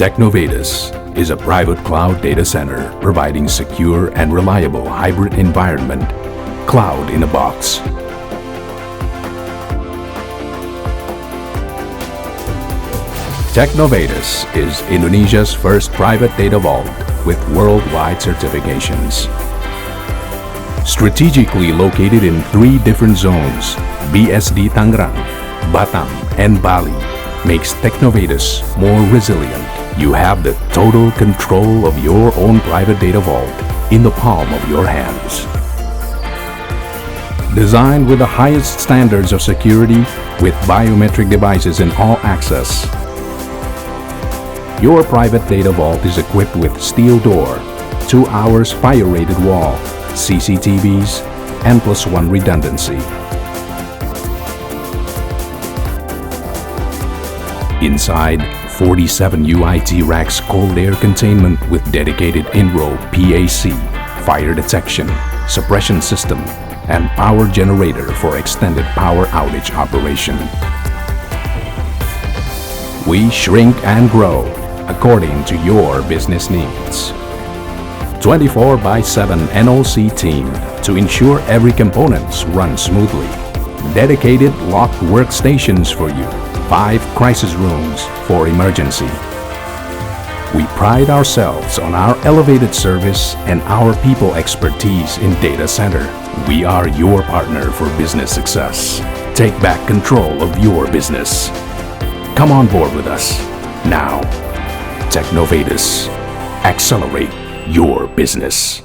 Teknovatus is a private cloud data center providing secure and reliable hybrid environment, cloud in a box. Teknovatus is Indonesia's first private data vault with worldwide certifications. Strategically located in 3 different zones, BSD Tangerang, Batam, and Bali, makes Teknovatus more resilient. You have the total control of your own private data vault in the palm of your hands. Designed with the highest standards of security with biometric devices in all access, your private data vault is equipped with steel door, 2 hours fire-rated wall, CCTVs, and +1 redundancy. Inside, 47 UIT racks cold air containment with dedicated in-row PAC, fire detection, suppression system, and power generator for extended power outage operation. We shrink and grow according to your business needs. 24/7 NOC team to ensure every components run smoothly. Dedicated locked workstations for you. 5 crisis rooms for emergency. We pride ourselves on our elevated service and our people expertise in data center. We are your partner for business success. Take back control of your business. Come on board with us now. Teknovatus. Accelerate your business.